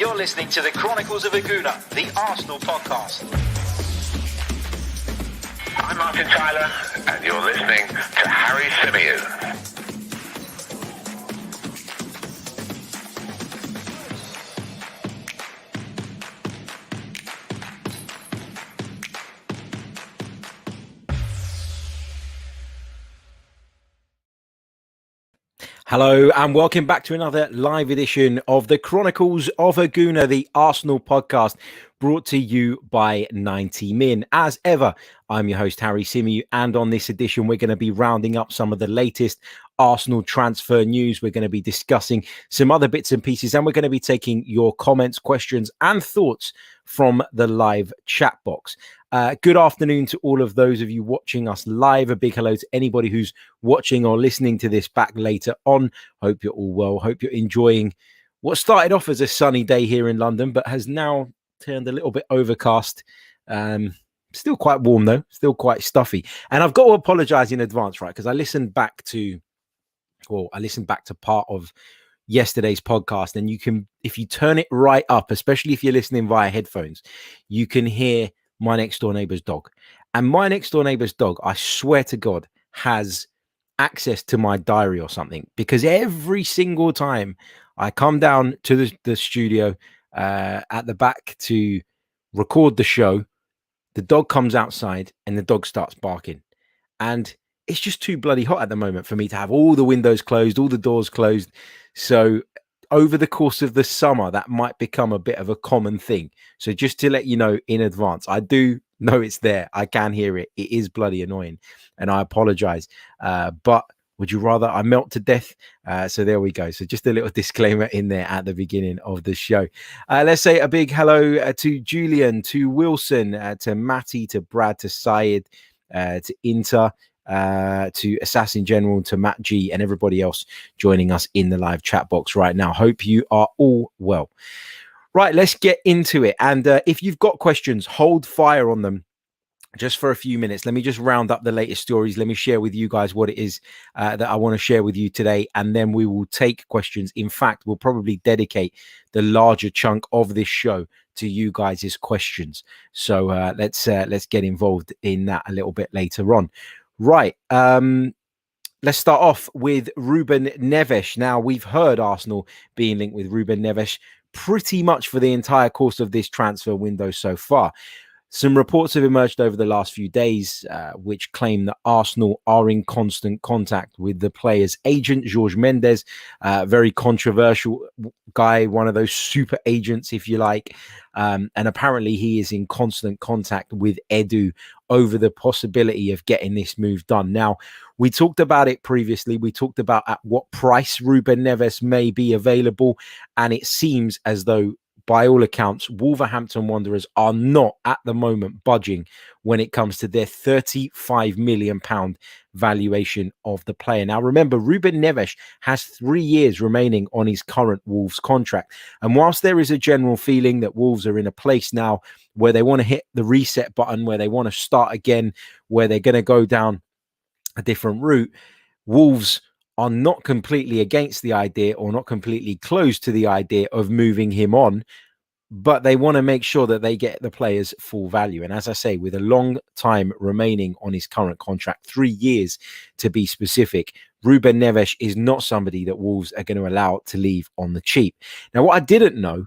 You're listening to the Chronicles of a Gooner, the Arsenal podcast. I'm Martin Tyler, and you're listening to Harry Symeou. Hello and welcome back to another live edition of the Chronicles of a Gooner, the Arsenal podcast, brought to you by 90 Min. As ever, I'm your host, Harry Symeou, and on this edition, we're going to be rounding up some of the latest Arsenal transfer news. We're going to be discussing some other bits and pieces, and we're going to be taking your comments, questions, and thoughts from the live chat box. Good afternoon to all of those of you watching us live. A big hello to anybody who's watching or listening to this back later on. Hope you're all well. Hope you're enjoying what started off as a sunny day here in London, but has now turned a little bit overcast. Still quite warm though, still quite stuffy. And I've got to apologize in advance, right? Because I listened back to part of yesterday's podcast, and you can, if you turn it right up, especially if you're listening via headphones, you can hear my next door neighbor's dog. And my next door neighbor's dog, I swear to God, has access to my diary or something, because every single time I come down to the studio at the back to record the show, the dog comes outside and the dog starts barking. And it's just too bloody hot at the moment for me to have all the windows closed, all the doors closed. So over the course of the summer, that might become a bit of a common thing. So just to let you know in advance, I do know it's there. I can hear it. It is bloody annoying, and I apologize. But would you rather I melt to death? So there we go. So just a little disclaimer in there at the beginning of the show. Let's say a big hello to Julian, to Wilson, to Matty, to Brad, to Syed, to Inter, to Assassin General, to Matt G, and everybody else joining us in the live chat box right now. Hope you are all well. Right, let's get into it. And if you've got questions, hold fire on them just for a few minutes. Let me just round up the latest stories. Let me share with you guys what it is that I want to share with you today, and then we will take questions. In fact, we'll probably dedicate the larger chunk of this show to you guys' questions. So let's get involved in that a little bit later on. Right. Let's start off with Ruben Neves. Now, we've heard Arsenal being linked with Ruben Neves pretty much for the entire course of this transfer window so far. Some reports have emerged over the last few days, which claim that Arsenal are in constant contact with the player's agent, Jorge Mendes, very controversial guy, one of those super agents, if you like. And apparently he is in constant contact with Edu over the possibility of getting this move done. Now, we talked about it previously. We talked about at what price Ruben Neves may be available. And it seems as though, by all accounts, Wolverhampton Wanderers are not at the moment budging when it comes to their £35 million valuation of the player. Now, remember, Ruben Neves has 3 years remaining on his current Wolves contract. And whilst there is a general feeling that Wolves are in a place now where they want to hit the reset button, where they want to start again, where they're going to go down a different route, Wolves are not completely against the idea or not completely closed to the idea of moving him on, but they want to make sure that they get the player's full value. And as I say, with a long time remaining on his current contract, 3 years to be specific, Ruben Neves is not somebody that Wolves are going to allow to leave on the cheap. Now, what I didn't know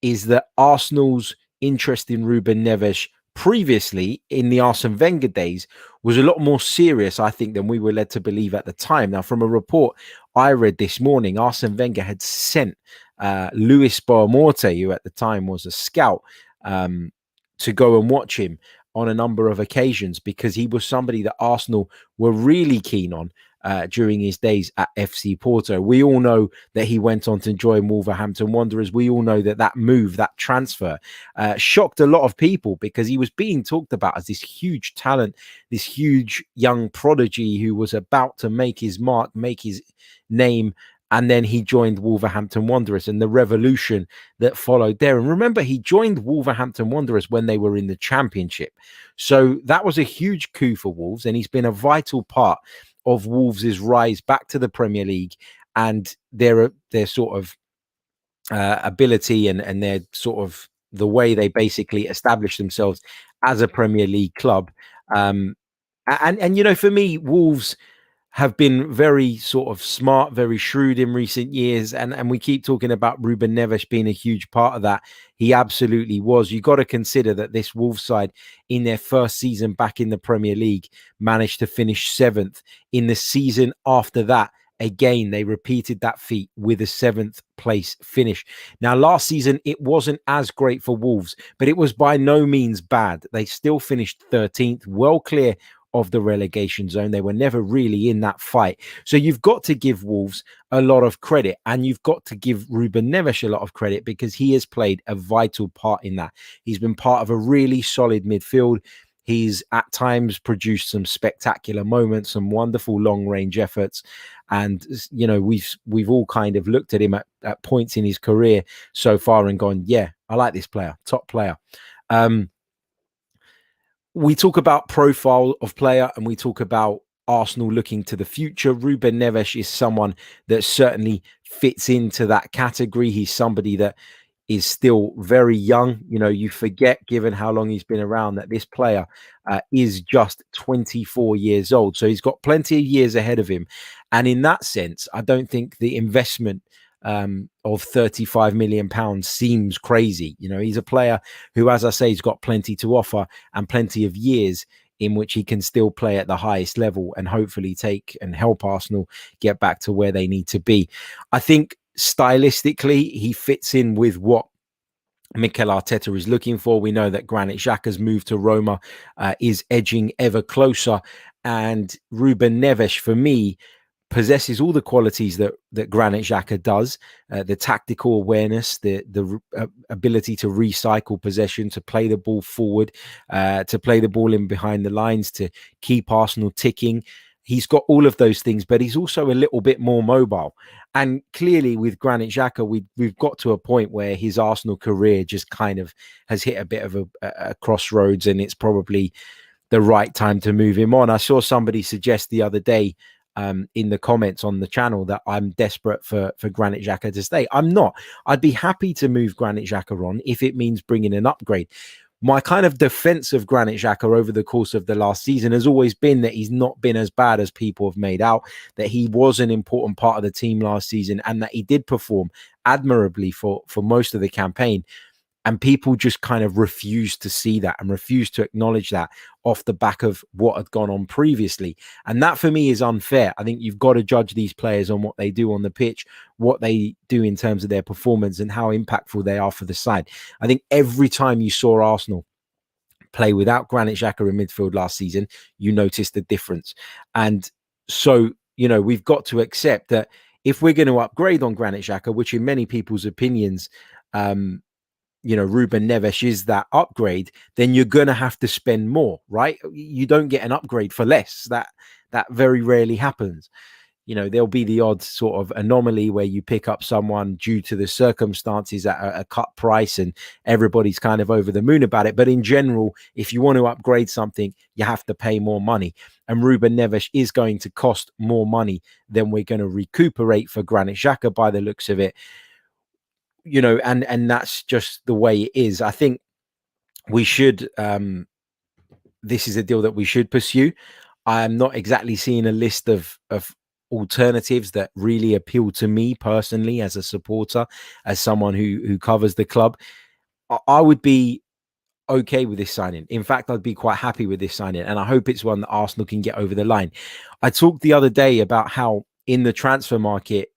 is that Arsenal's interest in Ruben Neves previously in the Arsene Wenger days was a lot more serious, I think, than we were led to believe at the time. Now, from a report I read this morning, Arsene Wenger had sent Luis Boamorte, who at the time was a scout, to go and watch him on a number of occasions, because he was somebody that Arsenal were really keen on during his days at FC Porto. We all know that he went on to join Wolverhampton Wanderers. We all know that that move, that transfer, shocked a lot of people, because he was being talked about as this huge talent, this huge young prodigy who was about to make his mark, make his name. And then he joined Wolverhampton Wanderers and the revolution that followed there. And remember, he joined Wolverhampton Wanderers when they were in the Championship. So that was a huge coup for Wolves. And he's been a vital part of Wolves' rise back to the Premier League and their sort of ability and their sort of the way they basically established themselves as a Premier League club. And you know, for me, Wolves have been very sort of smart, very shrewd in recent years. And we keep talking about Ruben Neves being a huge part of that. He absolutely was. You got to consider that this Wolves side in their first season back in the Premier League managed to finish 7th. In the season after that, again, they repeated that feat with a 7th place finish. Now, last season, it wasn't as great for Wolves, but it was by no means bad. They still finished 13th, well clear of the relegation zone. They were never really in that fight. So you've got to give Wolves a lot of credit, and you've got to give Ruben Neves a lot of credit because he has played a vital part in that. He's been part of a really solid midfield. He's at times produced some spectacular moments, some wonderful long range efforts. And, you know, we've all kind of looked at him at points in his career so far and gone, yeah, I like this player, top player. We talk about profile of player and we talk about Arsenal looking to the future. Ruben Neves is someone that certainly fits into that category. He's somebody that is still very young. You know, you forget, given how long he's been around, that this player is just 24 years old. So he's got plenty of years ahead of him. And in that sense, I don't think the investment of 35 million pounds seems crazy. You know, he's a player who, as I say, has got plenty to offer and plenty of years in which he can still play at the highest level and hopefully take and help Arsenal get back to where they need to be. I think stylistically, he fits in with what Mikel Arteta is looking for. We know that Granit Xhaka's move to Roma is edging ever closer. And Ruben Neves, for me, possesses all the qualities that Granit Xhaka does, the tactical awareness, the ability to recycle possession, to play the ball forward, to play the ball in behind the lines, to keep Arsenal ticking. He's got all of those things, but he's also a little bit more mobile. And clearly with Granit Xhaka, we've got to a point where his Arsenal career just kind of has hit a bit of a crossroads, and it's probably the right time to move him on. I saw somebody suggest the other day in the comments on the channel that I'm desperate for Granit Xhaka to stay. I'm not. I'd be happy to move Granit Xhaka on if it means bringing an upgrade. My kind of defense of Granit Xhaka over the course of the last season has always been that he's not been as bad as people have made out, that he was an important part of the team last season, and that he did perform admirably for most of the campaign. And people just kind of refuse to see that and refuse to acknowledge that off the back of what had gone on previously. And that for me is unfair. I think you've got to judge these players on what they do on the pitch, what they do in terms of their performance and how impactful they are for the side. I think every time you saw Arsenal play without Granit Xhaka in midfield last season, you noticed the difference. And so, you know, we've got to accept that if we're going to upgrade on Granit Xhaka, which in many people's opinions, you know, Ruben Neves is that upgrade, then you're going to have to spend more, right? You don't get an upgrade for less. That very rarely happens. You know, there'll be the odd sort of anomaly where you pick up someone due to the circumstances at a cut price and everybody's kind of over the moon about it. But in general, if you want to upgrade something, you have to pay more money. And Ruben Neves is going to cost more money than we're going to recuperate for Granit Xhaka by the looks of it. You know, and that's just the way it is. I think we should, this is a deal that we should pursue. I'm not exactly seeing a list of alternatives that really appeal to me personally as a supporter, as someone who covers the club. I would be okay with this signing. In fact, I'd be quite happy with this signing, and I hope it's one that Arsenal can get over the line. I talked the other day about how in the transfer market,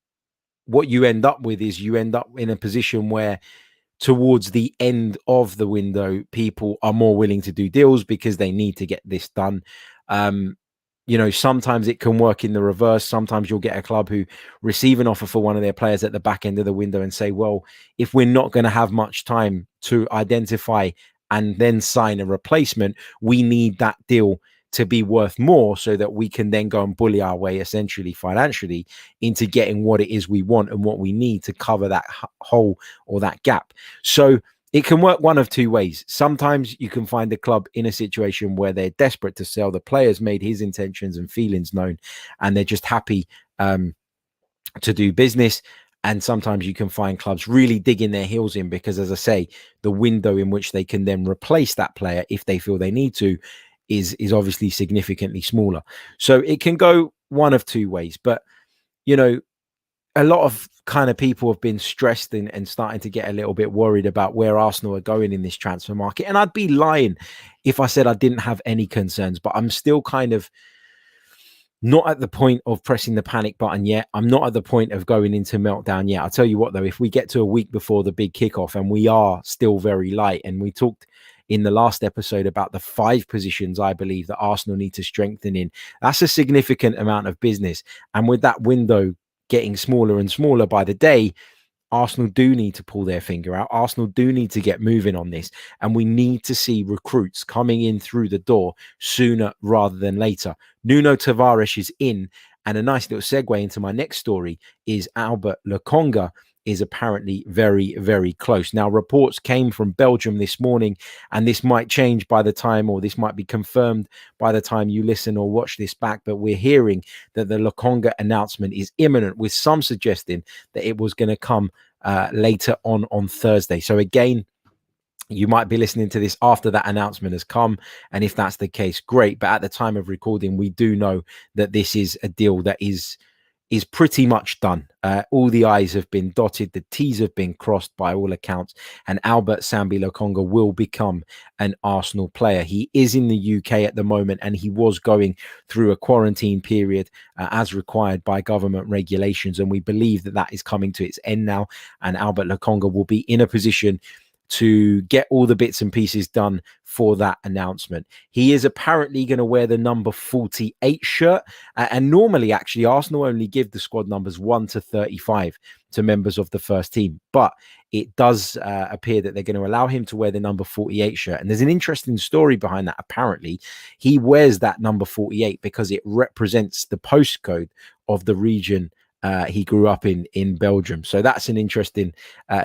what you end up with is you end up in a position where towards the end of the window, people are more willing to do deals because they need to get this done. You know, sometimes it can work in the reverse. Sometimes you'll get a club who receive an offer for one of their players at the back end of the window and say, well, if we're not going to have much time to identify and then sign a replacement, we need that deal to be worth more so that we can then go and bully our way essentially financially into getting what it is we want and what we need to cover that hole or that gap. So it can work one of two ways. Sometimes you can find a club in a situation where they're desperate to sell. The player's made his intentions and feelings known, and they're just happy to do business. And sometimes you can find clubs really digging their heels in because, as I say, the window in which they can then replace that player if they feel they need to is obviously significantly smaller. So it can go one of two ways. But, you know, a lot of kind of people have been stressed and starting to get a little bit worried about where Arsenal are going in this transfer market. And I'd be lying if I said I didn't have any concerns, but I'm still kind of not at the point of pressing the panic button yet. I'm not at the point of going into meltdown yet. I'll tell you what, though, if we get to a week before the big kickoff and we are still very light, and we talked in the last episode about the 5 positions I believe that Arsenal need to strengthen in, that's a significant amount of business. And with that window getting smaller and smaller by the day, Arsenal do need to pull their finger out. Arsenal do need to get moving on this. And we need to see recruits coming in through the door sooner rather than later. Nuno Tavares is in. And a nice little segue into my next story is Albert Lokonga is apparently very, very close. Now, reports came from Belgium this morning, and this might change by the time, or this might be confirmed by the time you listen or watch this back, but we're hearing that the Lokonga announcement is imminent, with some suggesting that it was going to come later on Thursday. So again, you might be listening to this after that announcement has come. And if that's the case, great. But at the time of recording, we do know that this is a deal that is pretty much done. All the I's have been dotted, the T's have been crossed by all accounts, and Albert Sambi Lokonga will become an Arsenal player. He is in the UK at the moment, and he was going through a quarantine period as required by government regulations, and we believe that that is coming to its end now, and Albert Lokonga will be in a position to get all the bits and pieces done for that announcement. He is apparently going to wear the number 48 shirt. And normally, actually, Arsenal only give the squad numbers 1 to 35 to members of the first team. But it does appear that they're going to allow him to wear the number 48 shirt. And there's an interesting story behind that. Apparently, he wears that number 48 because it represents the postcode of the region he grew up in Belgium. So that's an interesting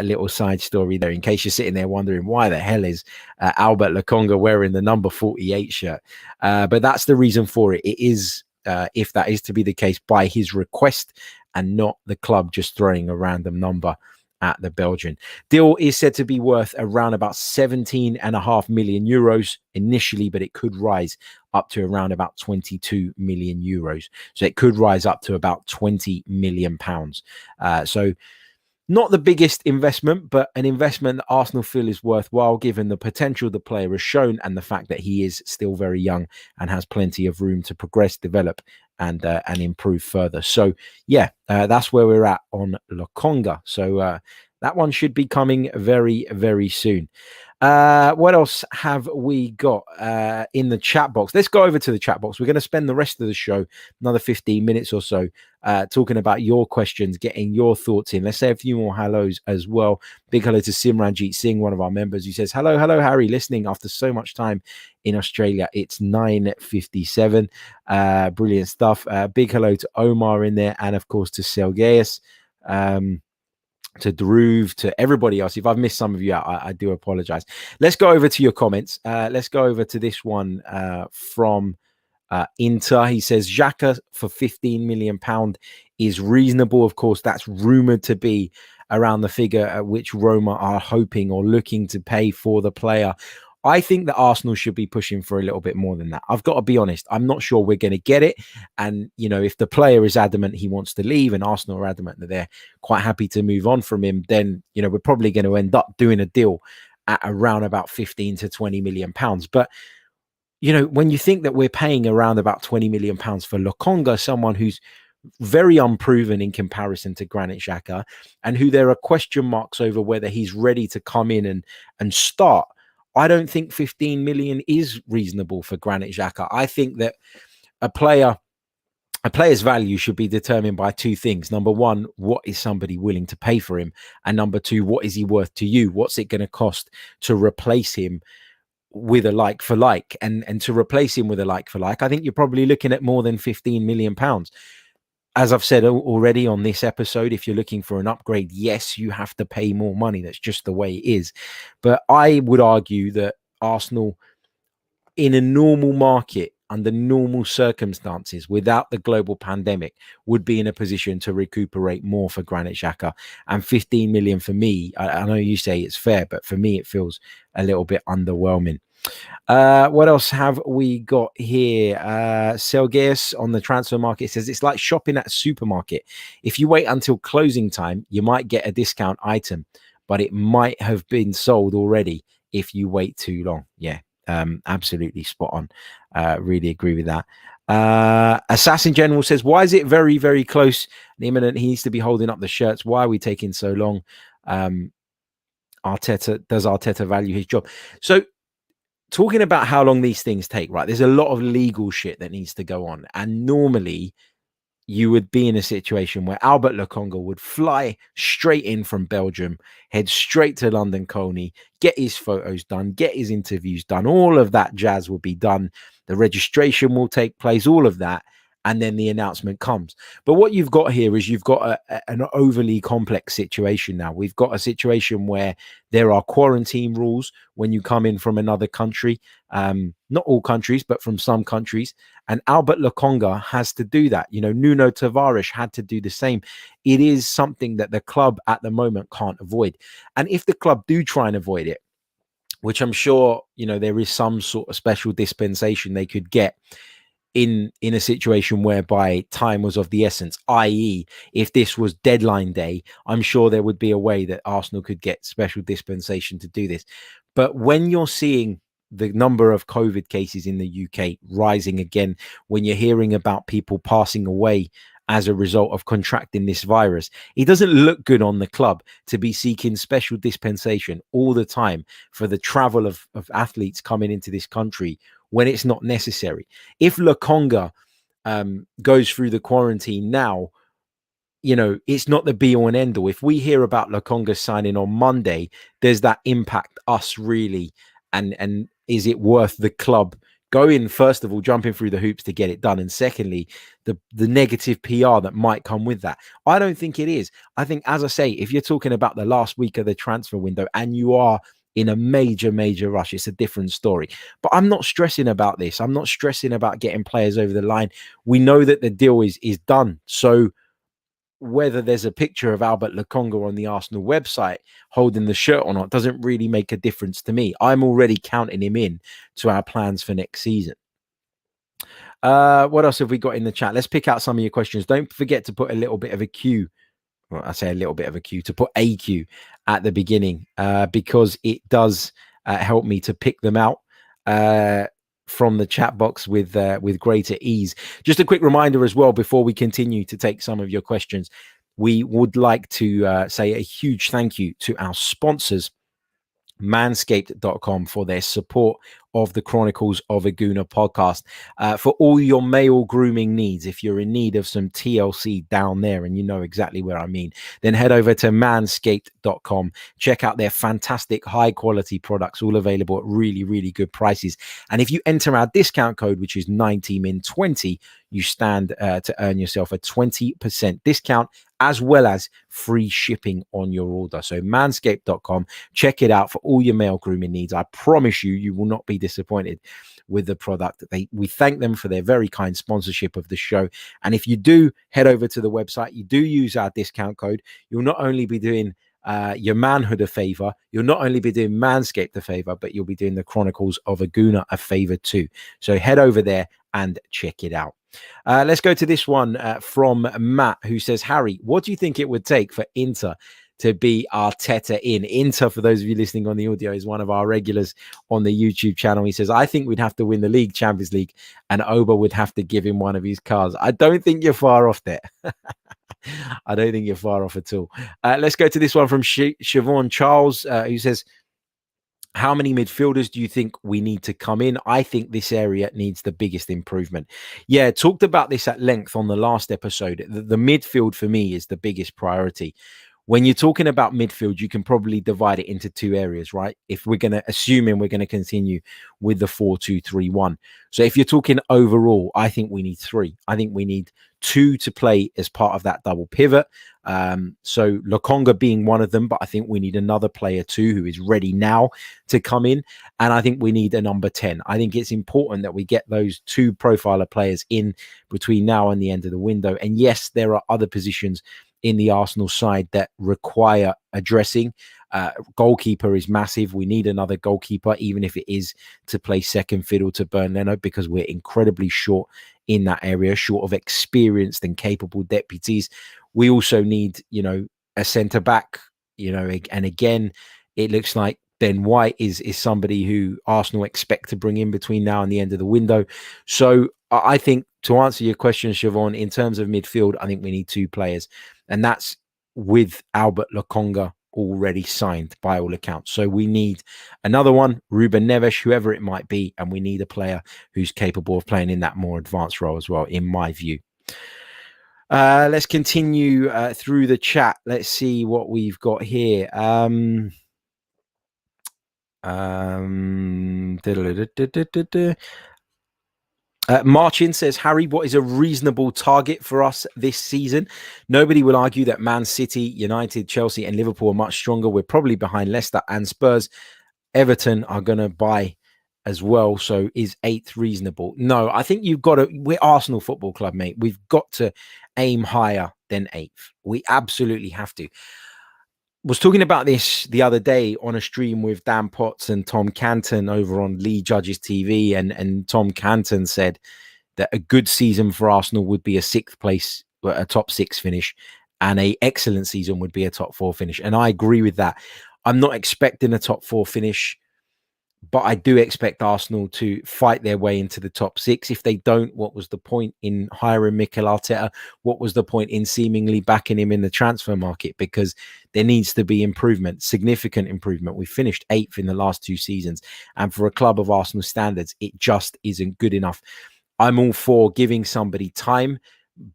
little side story there, in case you're sitting there wondering why the hell is Albert Lokonga wearing the number 48 shirt. But that's the reason for it. It is, if that is to be the case, by his request and not the club just throwing a random number at the Belgian. Deal is said to be worth around about 17.5 million euros initially, but it could rise up to around about 22 million euros. So it could rise up to about 20 million pounds. So not the biggest investment, but an investment that Arsenal feel is worthwhile given the potential the player has shown and the fact that he is still very young and has plenty of room to progress, develop, and improve further. So yeah, that's where we're at on Lokonga. So that one should be coming very, very soon. What else have we got in the chat box? Let's go over to the chat box. We're going to spend the rest of the show, another 15 minutes or so, talking about your questions, getting your thoughts in. Let's say a few more hellos as well. Big hello to Simranjit Singh, one of our members, who says, hello, Harry, listening after so much time in Australia. It's 9:57. Brilliant stuff. Big hello to Omar in there, and of course to Selgeus. To Dhruv, to everybody else. If I've missed some of you out, I do apologize. Let's go over to your comments. Let's go over to this one from Inter. He says Xhaka for £15 million is reasonable. Of course, that's rumored to be around the figure at which Roma are hoping or looking to pay for the player. I think that Arsenal should be pushing for a little bit more than that. I've got to be honest. I'm not sure we're going to get it. And, you know, if the player is adamant he wants to leave and Arsenal are adamant that they're quite happy to move on from him, then, you know, we're probably going to end up doing a deal at around about 15 to 20 million pounds. But, you know, when you think that we're paying around about 20 million pounds for Lokonga, someone who's very unproven in comparison to Granit Xhaka, and who there are question marks over whether he's ready to come in and start, I don't think 15 million is reasonable for Granit Xhaka. I think that a player's value should be determined by two things. Number one, what is somebody willing to pay for him? And number two, what is he worth to you? What's it going to cost to replace him with a like for like? And to replace him with a like for like, I think you're probably looking at more than 15 million pounds. As I've said already on this episode, if you're looking for an upgrade, yes, you have to pay more money. That's just the way it is. But I would argue that Arsenal, in a normal market, under normal circumstances, without the global pandemic, would be in a position to recuperate more for Granit Xhaka. And 15 million for me, I know you say it's fair, but for me, it feels a little bit underwhelming. What else have we got here? Selgeus on the transfer market says it's like shopping at a supermarket. If you wait until closing time, you might get a discount item, but it might have been sold already if you wait too long. Yeah, absolutely spot on. Really agree with that. Assassin General says, why is it very, very close and imminent? He needs to be holding up the shirts. Why are we taking so long? Does Arteta value his job? So, talking about how long these things take, right? There's a lot of legal shit that needs to go on. And normally you would be in a situation where Albert Lokonga would fly straight in from Belgium, head straight to London Colney, get his photos done, get his interviews done. All of that jazz will be done. The registration will take place, all of that. And then the announcement comes. But what you've got here is you've got an overly complex situation now. We've got a situation where there are quarantine rules when you come in from another country. Not all countries, but from some countries. And Albert Lokonga has to do that. You know, Nuno Tavares had to do the same. It is something that the club at the moment can't avoid. And if the club do try and avoid it, which I'm sure, you know, there is some sort of special dispensation they could get in a situation whereby time was of the essence, i.e. if this was deadline day, I'm sure there would be a way that Arsenal could get special dispensation to do this. But when you're seeing the number of COVID cases in the UK rising again, when you're hearing about people passing away as a result of contracting this virus, it doesn't look good on the club to be seeking special dispensation all the time for the travel of athletes coming into this country when it's not necessary. If Lokonga goes through the quarantine now, you know, it's not the be all and end all. If we hear about Lokonga signing on Monday, does that impact us really? And is it worth the club going, first of all, jumping through the hoops to get it done? And secondly, the negative PR that might come with that. I don't think it is. I think, as I say, if you're talking about the last week of the transfer window and you are in a major rush, it's a different story. But I'm not stressing about this. I'm not stressing about getting players over the line. We know that the deal is done. So whether there's a picture of Albert Lokonga on the Arsenal website holding the shirt or not doesn't really make a difference to me. I'm already counting him in to our plans for next season. What else have we got in the chat? Let's pick out some of your questions. Don't forget to put a little bit of a Q. Well, I say a little bit of a Q, to put a Q at the beginning, because it does help me to pick them out from the chat box with greater ease. Just a quick reminder as well, before we continue to take some of your questions, we would like to say a huge thank you to our sponsors, manscaped.com, for their support of the Chronicles of a Gooner podcast. For all your male grooming needs, if you're in need of some TLC down there, and you know exactly where I mean, then head over to manscaped.com. Check out their fantastic high quality products, all available at really good prices. And if you enter our discount code, which is 90min20, you stand to earn yourself a 20% discount, as well as free shipping on your order. So manscaped.com, check it out for all your male grooming needs. I promise you will not be disappointed with the product. We thank them for their very kind sponsorship of the show. And if you do head over to the website, you do use our discount code, you'll not only be doing your manhood a favor, you'll not only be doing Manscaped a favor, but you'll be doing the Chronicles of a Gooner a favor too. So head over there and check it out. Let's go to this one from Matt, who says, Harry, what do you think it would take for Inter to be Arteta in? Inter, for those of you listening on the audio, is one of our regulars on the YouTube channel. He says, I think we'd have to win the league, Champions League, and Oba would have to give him one of his cars. I don't think you're far off there. I don't think you're far off at all. Let's go to this one from Siobhan Charles, who says, how many midfielders do you think we need to come in? I think this area needs the biggest improvement. Yeah, talked about this at length on the last episode. The midfield for me is the biggest priority. when you're talking about midfield, you can probably divide it into two areas, right? If we're going to, assuming we're going to continue with the 4-2-3-1. So if you're talking overall, I think we need three. I think we need two to play as part of that double pivot. So Lokonga being one of them, but I think we need another player too who is ready now to come in. And I think we need a number 10. I think it's important that we get those two profiler players in between now and the end of the window. And yes, there are other positions in the Arsenal side that require addressing. Goalkeeper is massive. We need another goalkeeper, even if it is to play second fiddle to Bernd Leno, because we're incredibly short in that area, short of experienced and capable deputies. We also need, a centre back, and again, it looks like Ben White is somebody who Arsenal expect to bring in between now and the end of the window. So I think, to answer your question, Siobhan, in terms of midfield, I think we need two players, and that's with Albert Lokonga already signed by all accounts. So we need another one, Ruben Neves, whoever it might be, and we need a player who's capable of playing in that more advanced role as well, in my view. Let's continue through the chat. Let's see what we've got here. Marchin says, Harry, what is a reasonable target for us this season? Nobody will argue that Man City, United, Chelsea and Liverpool are much stronger. We're probably behind Leicester and Spurs. Everton are going to buy as well. So is 8th reasonable? No, I think you've got to, we're Arsenal Football Club, mate. We've got to aim higher than 8th. We absolutely have to. Was talking about this the other day on a stream with Dan Potts and Tom Canton over on Lee Judges TV, and Tom Canton said that a good season for Arsenal would be a 6th place, a top 6 finish, and a excellent season would be a top 4 finish. And I agree with that. I'm not expecting a top 4 finish, but I do expect Arsenal to fight their way into the top 6. If they don't, what was the point in hiring Mikel Arteta? What was the point in seemingly backing him in the transfer market? Because there needs to be improvement, significant improvement. We finished 8th in the last 2 seasons. And for a club of Arsenal standards, it just isn't good enough. I'm all for giving somebody time,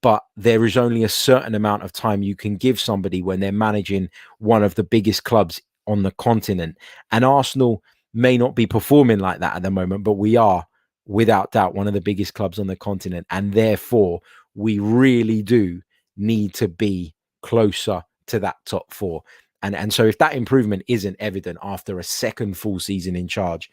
but there is only a certain amount of time you can give somebody when they're managing one of the biggest clubs on the continent. And Arsenal may not be performing like that at the moment, but we are without doubt one of the biggest clubs on the continent. And therefore, we really do need to be closer to that top 4. And so if that improvement isn't evident after a second full season in charge,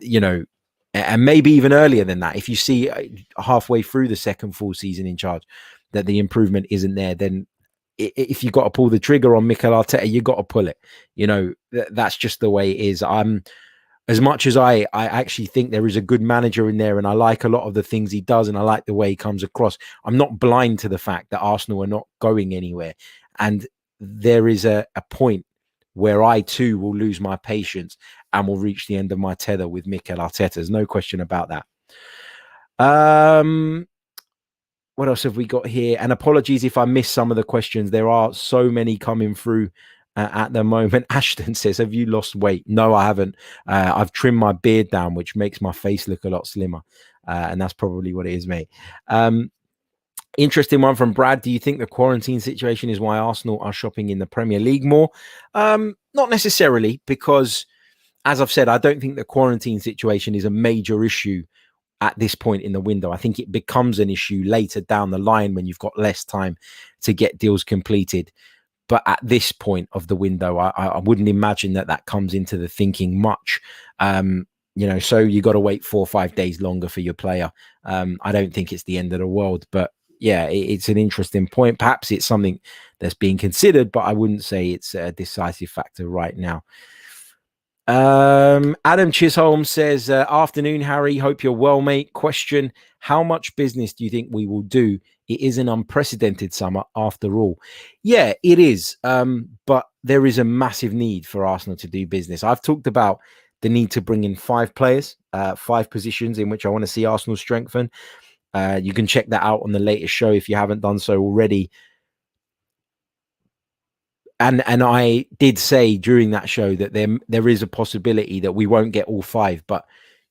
and maybe even earlier than that, if you see halfway through the second full season in charge that the improvement isn't there, then if you got to pull the trigger on Mikel Arteta, you got to pull it. That's just the way it is. As much as I actually think there is a good manager in there, and I like a lot of the things he does, and I like the way he comes across, I'm not blind to the fact that Arsenal are not going anywhere. And there is a point where I too will lose my patience and will reach the end of my tether with Mikel Arteta. There's no question about that. What else have we got here? And apologies if I missed some of the questions. There are so many coming through at the moment. Ashton says, have you lost weight? No, I haven't. I've trimmed my beard down, which makes my face look a lot slimmer. And that's probably what it is, mate. Interesting one from Brad. Do you think the quarantine situation is why Arsenal are shopping in the Premier League more? Not necessarily, because as I've said, I don't think the quarantine situation is a major issue at this point in the window. I think it becomes an issue later down the line when you've got less time to get deals completed. But at this point of the window, I wouldn't imagine that comes into the thinking much. So you got to wait 4 or 5 days longer for your player. I don't think it's the end of the world, but yeah, it's an interesting point. Perhaps it's something that's being considered, but I wouldn't say it's a decisive factor right now. Adam Chisholm says, afternoon, Harry. Hope you're well, mate. Question: how much business do you think we will do? It is an unprecedented summer after all. Yeah, it is. But there is a massive need for Arsenal to do business. I've talked about the need to bring in 5 players, 5 positions in which I want to see Arsenal strengthen. You can check that out on the latest show if you haven't done so already. And I did say during that show that there is a possibility that we won't get all 5, but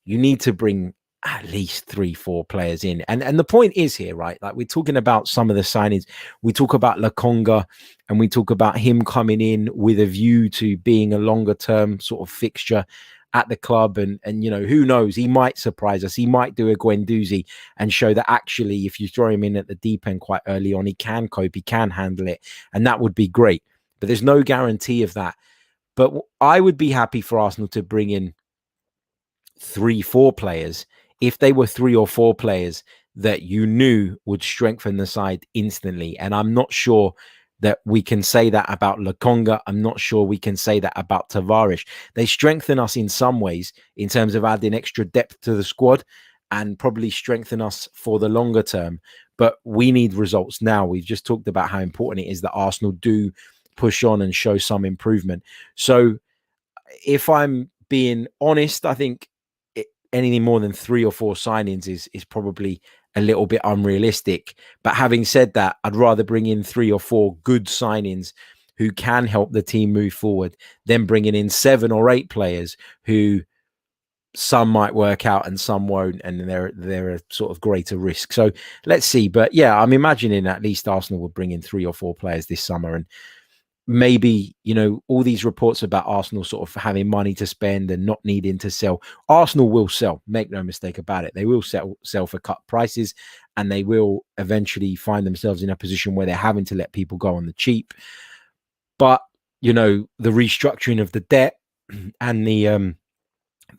you need to bring at least 3-4 players in. And the point is here, right? Like, we're talking about some of the signings. We talk about Lokonga, and we talk about him coming in with a view to being a longer term sort of fixture at the club. And who knows, he might surprise us. He might do a Guendouzi and show that actually, if you throw him in at the deep end quite early on, he can cope, he can handle it, and that would be great. But there's no guarantee of that. But I would be happy for Arsenal to bring in 3-4 players if they were 3 or 4 players that you knew would strengthen the side instantly. And I'm not sure that we can say that about Lokonga. I'm not sure we can say that about Tavares. They strengthen us in some ways in terms of adding extra depth to the squad and probably strengthen us for the longer term. But we need results now. We've just talked about how important it is that Arsenal do push on and show some improvement. So if I'm being honest, I think anything more than 3 or 4 signings is probably a little bit unrealistic. But having said that, I'd rather bring in 3 or 4 good signings who can help the team move forward than bringing in 7 or 8 players who some might work out and some won't, and they're a sort of greater risk. So let's see. But yeah, I'm imagining at least Arsenal will bring in 3 or 4 players this summer. And maybe, all these reports about Arsenal sort of having money to spend and not needing to sell. Arsenal will sell, make no mistake about it. They will sell for cut prices, and they will eventually find themselves in a position where they're having to let people go on the cheap. But, the restructuring of the debt and the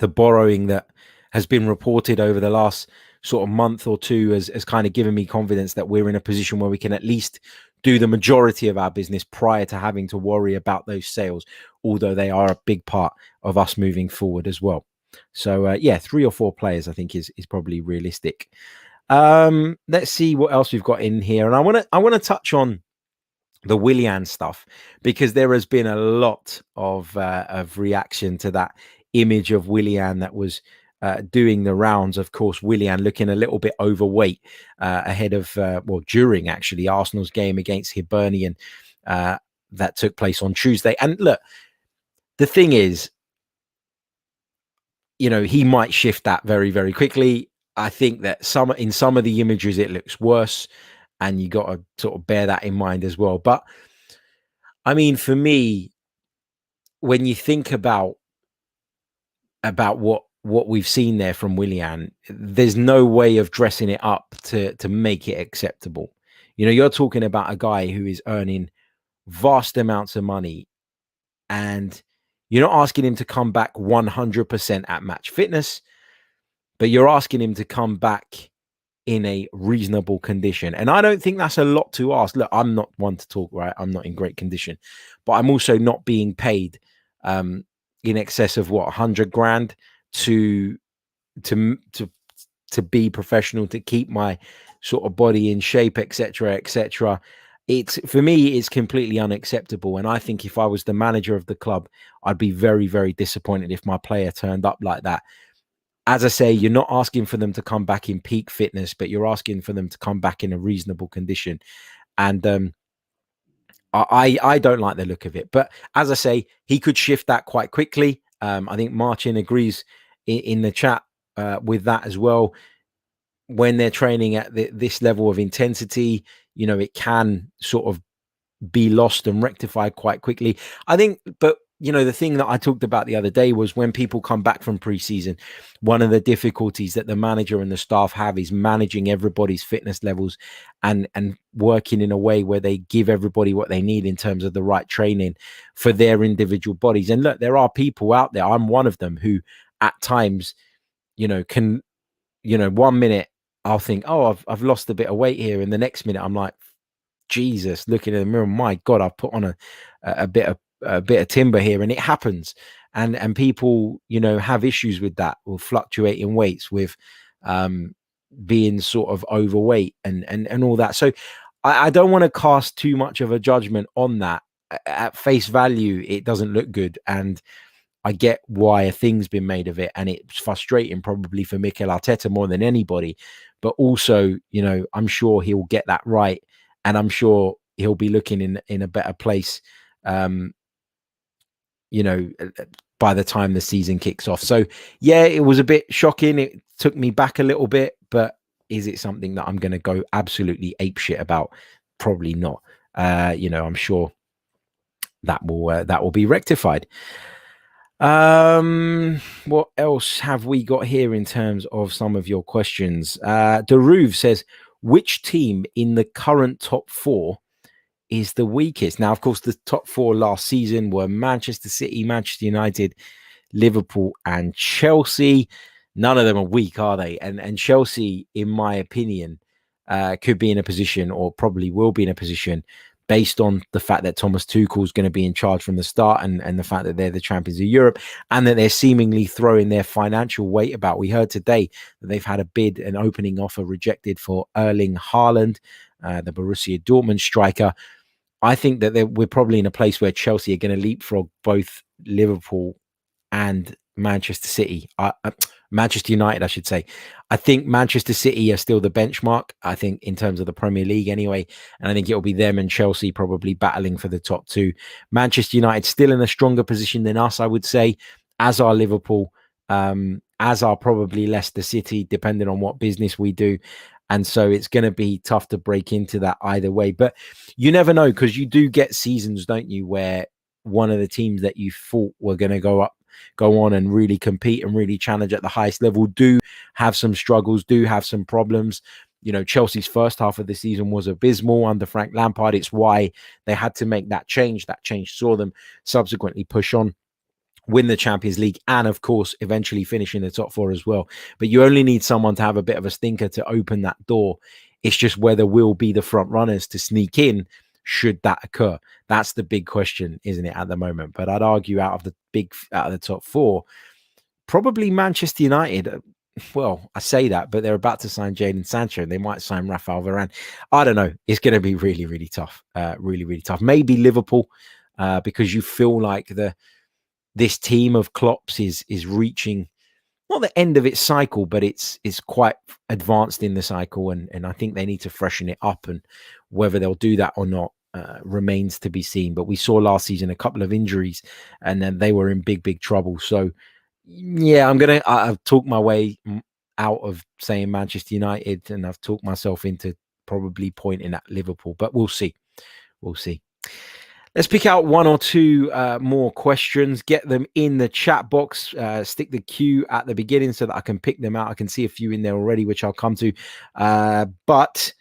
borrowing that has been reported over the last sort of month or two has kind of given me confidence that we're in a position where we can at least do the majority of our business prior to having to worry about those sales, although they are a big part of us moving forward as well. So 3 or 4 players I think is probably realistic. Let's see what else we've got in here, and I want to touch on the Willian stuff, because there has been a lot of reaction to that image of Willian that was doing the rounds. Of course, Willian looking a little bit overweight ahead of, during actually Arsenal's game against Hibernian that took place on Tuesday. And look, the thing is, he might shift that very, very quickly. I think that in some of the images it looks worse, and you got to sort of bear that in mind as well. But I mean, for me, when you think about what we've seen there from Willian, there's no way of dressing it up to make it acceptable. You're talking about a guy who is earning vast amounts of money, and you're not asking him to come back 100% at match fitness, but you're asking him to come back in a reasonable condition. And I don't think that's a lot to ask. Look, I'm not one to talk, right? I'm not in great condition, but I'm also not being paid in excess of 100 grand to be professional, to keep my sort of body in shape, etc., etc. For me, it's completely unacceptable. And I think if I was the manager of the club, I'd be very, very disappointed if my player turned up like that. As I say, you're not asking for them to come back in peak fitness, but you're asking for them to come back in a reasonable condition. And I don't like the look of it. But as I say, he could shift that quite quickly. I think Marcin agrees in the chat with that as well. When they're training at this level of intensity, it can sort of be lost and rectified quite quickly, I think. But the thing that I talked about the other day was when people come back from preseason, one of the difficulties that the manager and the staff have is managing everybody's fitness levels and working in a way where they give everybody what they need in terms of the right training for their individual bodies. And look, there are people out there, I'm one of them, who at times, can, 1 minute I'll think, oh, I've lost a bit of weight here, and the next minute I'm like, Jesus, looking in the mirror, my God, I've put on a bit of timber here. And it happens, and people have issues with that, with fluctuating weights, with being sort of overweight and all that. So I don't want to cast too much of a judgment on that. At face value, it doesn't look good, and I get why a thing's been made of it, and it's frustrating probably for Mikel Arteta more than anybody. But also, I'm sure he'll get that right, and I'm sure he'll be looking in a better place, by the time the season kicks off. So yeah, it was a bit shocking. It took me back a little bit, but is it something that I'm going to go absolutely apeshit about? Probably not. I'm sure that will be rectified. What else have we got here in terms of some of your questions? Daruv says, which team in the current top four is the weakest? Now, of course, the top four last season were Manchester City, Manchester United, Liverpool, and Chelsea. None of them are weak, are they? And Chelsea, in my opinion, could be in a position, or probably will be in a position, based on the fact that Thomas Tuchel is going to be in charge from the start, and the fact that they're the champions of Europe, and that they're seemingly throwing their financial weight about. We heard today that they've had an opening offer rejected for Erling Haaland, the Borussia Dortmund striker. I think that we're probably in a place where Chelsea are going to leapfrog both Liverpool and Manchester City, Manchester United, I should say. I think Manchester City are still the benchmark, I think, in terms of the Premier League anyway. And I think it'll be them and Chelsea probably battling for the top two. Manchester United still in a stronger position than us, I would say, as are Liverpool, as are probably Leicester City, depending on what business we do. And so it's going to be tough to break into that either way. But you never know, because you do get seasons, don't you, where one of the teams that you thought were going to go on and really compete and really challenge at the highest level do have some struggles, do have some problems. Chelsea's first half of the season was abysmal under Frank Lampard. It's why they had to make that change. That change saw them subsequently push on, win the Champions League, and of course eventually finish in the top four as well. But you only need someone to have a bit of a stinker to open that door. It's just whether we'll be the front runners to sneak in should that occur. That's the big question, isn't it, at the moment? But I'd argue out of the top four, probably Manchester United. Well, I say that, but they're about to sign Jadon Sancho, and they might sign Rafael Varane. I don't know. It's going to be really, really tough. Really, really tough. Maybe Liverpool, because you feel like this team of Klopp's is reaching not the end of its cycle, but it's quite advanced in the cycle, and I think they need to freshen it up, and whether they'll do that or not remains to be seen. But we saw last season a couple of injuries, and then they were in big trouble. So yeah, I've talked my way out of saying Manchester United, and I've talked myself into probably pointing at Liverpool, but we'll see. Let's pick out one or two more questions, get them in the chat box, stick the queue at the beginning so that I can pick them out. I can see a few in there already, which I'll come to. But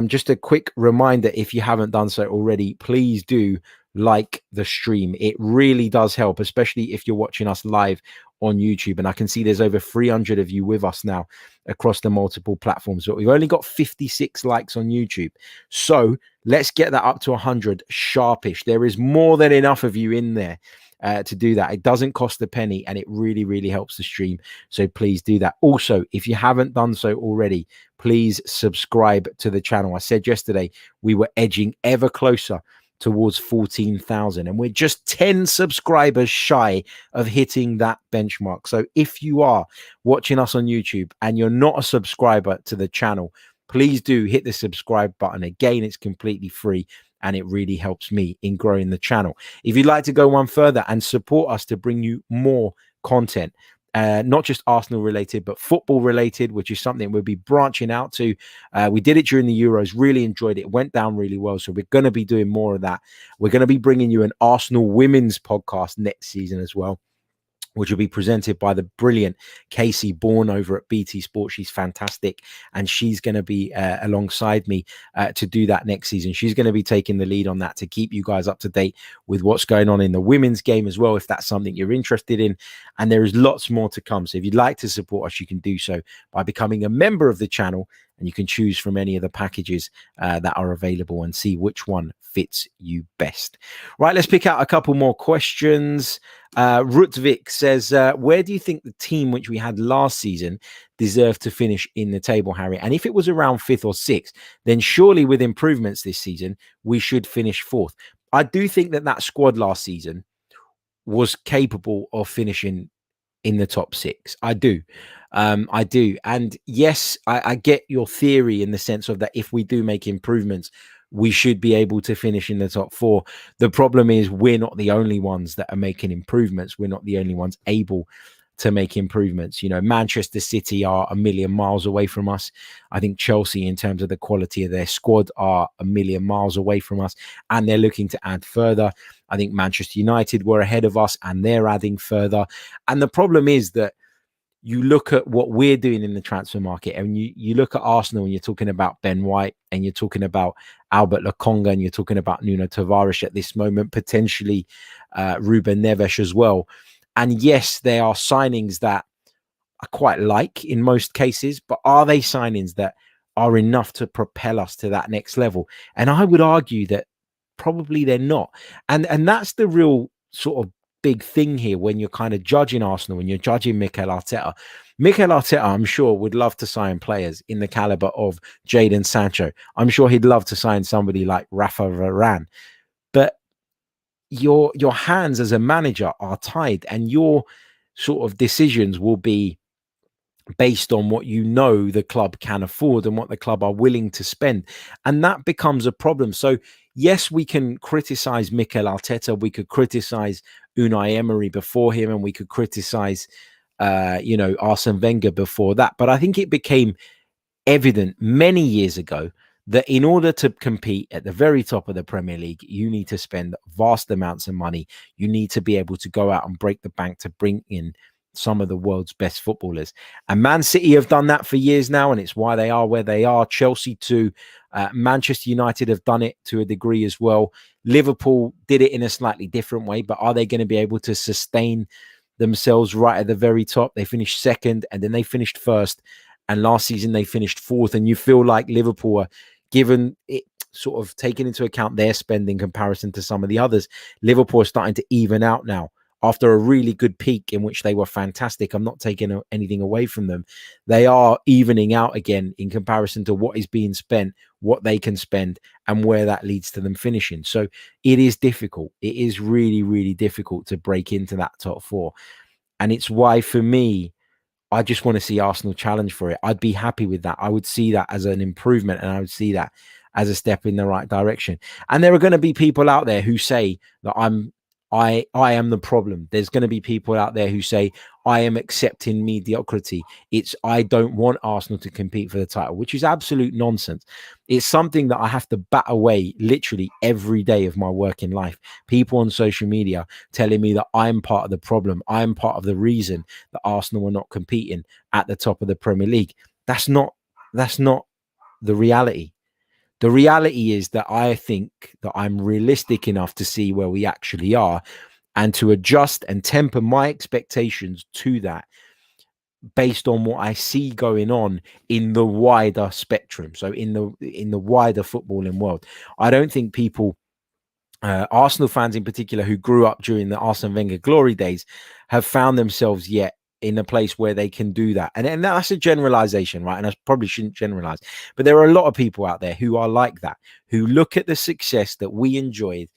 just a quick reminder, if you haven't done so already, please do like the stream. It really does help, especially if you're watching us live on YouTube. And I can see there's over 300 of you with us now across the multiple platforms, but we've only got 56 likes on YouTube. So let's get that up to 100 sharpish. There is more than enough of you in there to do that. It doesn't cost a penny, and it really, really helps the stream. So please do that. Also, if you haven't done so already, please subscribe to the channel. I said yesterday we were edging ever closer towards 14,000, and we're just 10 subscribers shy of hitting that benchmark. So if you are watching us on YouTube and you're not a subscriber to the channel, please do hit the subscribe button. Again, it's completely free, and it really helps me in growing the channel. If you'd like to go one further and support us to bring you more content, not just Arsenal related, but football related, which is something we'll be branching out to. We did it during the Euros, really enjoyed it. It went down really well. So we're going to be doing more of that. We're going to be bringing you an Arsenal women's podcast next season as well, which will be presented by the brilliant Casey Bourne over at BT Sport. She's fantastic, and she's going to be alongside me to do that next season. She's going to be taking the lead on that to keep you guys up to date with what's going on in the women's game as well, if that's something you're interested in. And there is lots more to come. So if you'd like to support us, you can do so by becoming a member of the channel, and you can choose from any of the packages that are available and see which one fits you best. Right, let's pick out a couple more questions. Rutvik says, where do you think the team which we had last season deserved to finish in the table, Harry? And if it was around 5th or 6th, then surely with improvements this season, we should finish 4th. I do think that squad last season was capable of finishing in the top 6. I do. I do. And yes, I get your theory in the sense of that if we do make improvements, we should be able to finish in the top four. The problem is we're not the only ones that are making improvements. We're not the only ones able to make improvements. Manchester City are a million miles away from us. I think Chelsea, in terms of the quality of their squad, are a million miles away from us, and they're looking to add further. I think Manchester United were ahead of us, and they're adding further. And the problem is that you look at what we're doing in the transfer market, and you look at Arsenal, and you're talking about Ben White, and you're talking about Albert Lokonga, and you're talking about Nuno Tavares at this moment, potentially Ruben Neves as well. And yes, they are signings that I quite like in most cases, but are they signings that are enough to propel us to that next level? And I would argue that probably they're not. And that's the real sort of big thing here when you're kind of judging Arsenal, when you're judging Mikel Arteta. Mikel Arteta, I'm sure, would love to sign players in the caliber of Jadon Sancho. I'm sure he'd love to sign somebody like Rafa Varane. But your hands as a manager are tied, and your sort of decisions will be based on what the club can afford and what the club are willing to spend. And that becomes a problem. So yes, we can criticize Mikel Arteta, we could criticize Unai Emery before him, and we could criticize Arsene Wenger before that. But I think it became evident many years ago that in order to compete at the very top of the Premier League, you need to spend vast amounts of money. You need to be able to go out and break the bank to bring in some of the world's best footballers. And Man City have done that for years now, and it's why they are where they are. Chelsea too. Manchester United have done it to a degree as well. Liverpool did it in a slightly different way, but are they going to be able to sustain themselves right at the very top? They finished second, and then they finished first. And last season they finished fourth, and you feel like Liverpool are, given it sort of taking into account their spend in comparison to some of the others, Liverpool are starting to even out now after a really good peak in which they were fantastic. I'm not taking anything away from them. They are evening out again in comparison to what is being spent, what they can spend, and where that leads to them finishing. So it is difficult. It is really, really difficult to break into that top four. And it's why, for me, I just want to see Arsenal challenge for it. I'd be happy with that. I would see that as an improvement, and I would see that as a step in the right direction. And there are going to be people out there who say that I am the problem. There's going to be people out there who say I am accepting mediocrity. I don't want Arsenal to compete for the title, which is absolute nonsense. It's something that I have to bat away literally every day of my working life. People on social media telling me that I'm part of the problem. I'm part of the reason that Arsenal are not competing at the top of the Premier League. That's not the reality. The reality is that I think that I'm realistic enough to see where we actually are and to adjust and temper my expectations to that based on what I see going on in the wider spectrum. So in the wider footballing world, I don't think people, Arsenal fans in particular, who grew up during the Arsene Wenger glory days, have found themselves yet in a place where they can do that. And that's a generalization, right? And I probably shouldn't generalize, but there are a lot of people out there who are like that, who look at the success that we enjoyed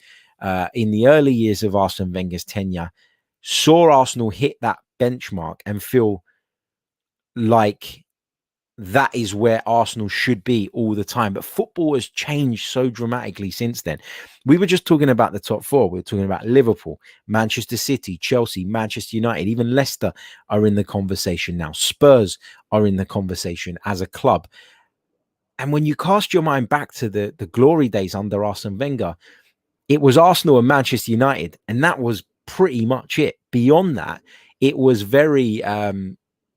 in the early years of Arsene Wenger's tenure, saw Arsenal hit that benchmark and feel like that is where Arsenal should be all the time. But football has changed so dramatically since then. We were just talking about the top four. We were talking about Liverpool, Manchester City, Chelsea, Manchester United. Even Leicester are in the conversation now. Spurs are in the conversation as a club. And when you cast your mind back to the glory days under Arsene Wenger, it was Arsenal and Manchester United, and that was pretty much it. Beyond that, it was very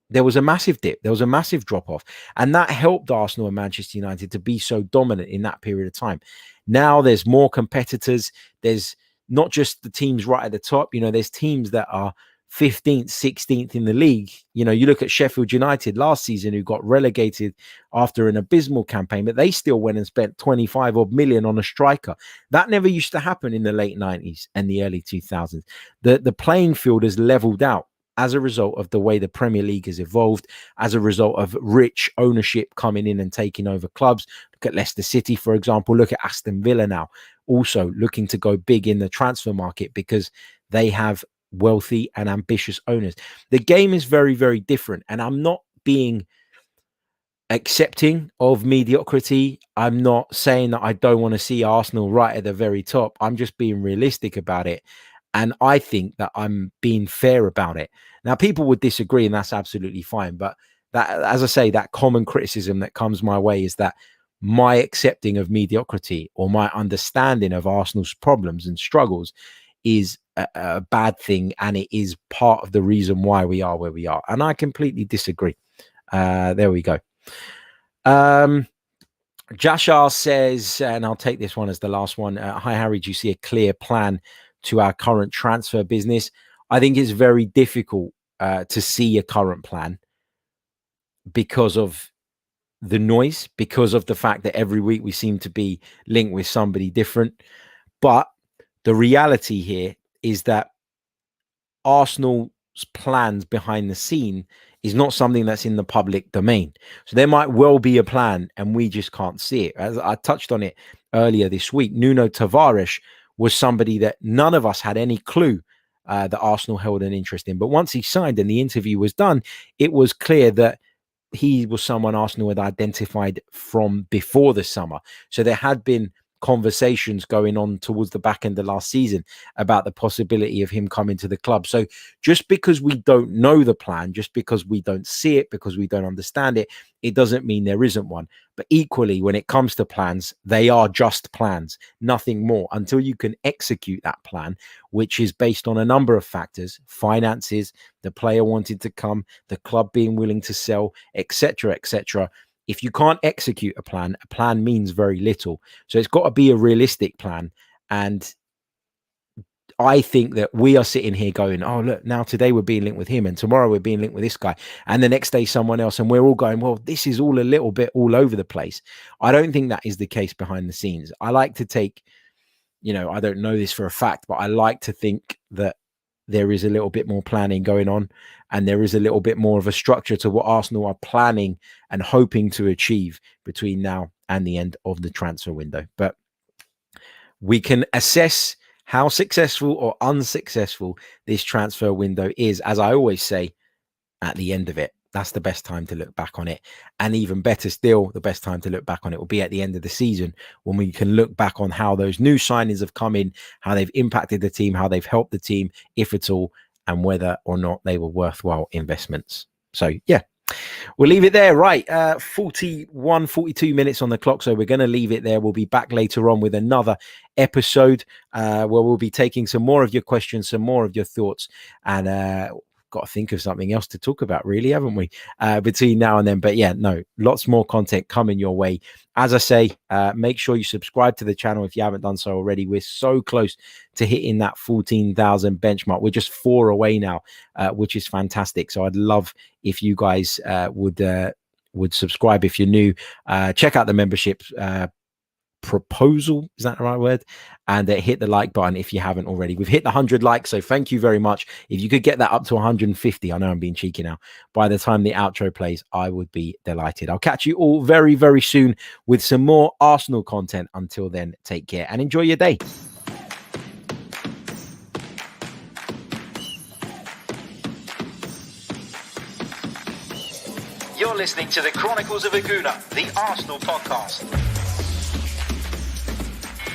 there was a massive dip. There was a massive drop off. And that helped Arsenal and Manchester United to be so dominant in that period of time. Now there's more competitors. There's not just the teams right at the top. There's teams that are 15th, 16th in the league. You look at Sheffield United last season, who got relegated after an abysmal campaign, but they still went and spent 25 odd million on a striker. That never used to happen in the late 90s and the early 2000s. The playing field has leveled out as a result of the way the Premier League has evolved, as a result of rich ownership coming in and taking over clubs. Look at Leicester City, for example. Look at Aston Villa now, also looking to go big in the transfer market because they have wealthy and ambitious owners. The game is very, very different. And I'm not being accepting of mediocrity. I'm not saying that I don't want to see Arsenal right at the very top. I'm just being realistic about it. And I think that I'm being fair about it. Now, people would disagree, and that's absolutely fine. But that, as I say, that common criticism that comes my way is that my accepting of mediocrity or my understanding of Arsenal's problems and struggles is a bad thing. And it is part of the reason why we are where we are. And I completely disagree. There we go. Jashar says, and I'll take this one as the last one. Hi, Harry. Do you see a clear plan to our current transfer business? I think it's very difficult to see a current plan because of the noise, because of the fact that every week we seem to be linked with somebody different. But the reality here is that Arsenal's plans behind the scene is not something that's in the public domain. So there might well be a plan and we just can't see it. As I touched on it earlier this week, Nuno Tavares was somebody that none of us had any clue that Arsenal held an interest in. But once he signed and the interview was done, it was clear that he was someone Arsenal had identified from before the summer. So there had been conversations going on towards the back end of last season about the possibility of him coming to the club. So just because we don't know the plan, just because we don't see it, because we don't understand it, it doesn't mean there isn't one. But equally, when it comes to plans, they are just plans, nothing more, until you can execute that plan, which is based on a number of factors: finances, the player wanting to come, the club being willing to sell, etc., etc. If you can't execute a plan means very little. So it's got to be a realistic plan. And I think that we are sitting here going, oh, look, now today we're being linked with him and tomorrow we're being linked with this guy. And the next day someone else. And we're all going, well, this is all a little bit all over the place. I don't think that is the case behind the scenes. I like to take, I don't know this for a fact, but I like to think that there is a little bit more planning going on and there is a little bit more of a structure to what Arsenal are planning and hoping to achieve between now and the end of the transfer window. But we can assess how successful or unsuccessful this transfer window is, as I always say, at the end of it. That's the best time to look back on it. And even better still, the best time to look back on it will be at the end of the season, when we can look back on how those new signings have come in, how they've impacted the team, how they've helped the team, if at all, and whether or not they were worthwhile investments. So, yeah, we'll leave it there. Right. 42 minutes on the clock. So we're going to leave it there. We'll be back later on with another episode where we'll be taking some more of your questions, some more of your thoughts, and got to think of something else to talk about, really, haven't we, between now and then? But yeah, no, lots more content coming your way. As I say, make sure you subscribe to the channel if you haven't done so already. We're so close to hitting that 14,000 benchmark. We're just 4 away now, which is fantastic. So I'd love if you guys would subscribe if you're new. Check out the membership proposal, is that the right word? And hit the like button if you haven't already. We've hit the 100 likes, so thank you very much. If you could get that up to 150, I know I'm being cheeky now, by the time the outro plays, I would be delighted. I'll catch you all very, very soon with some more Arsenal content. Until then, take care and enjoy your day. You're listening to the Chronicles of a Gooner, the Arsenal podcast.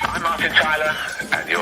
I'm Martin Tyler, and you're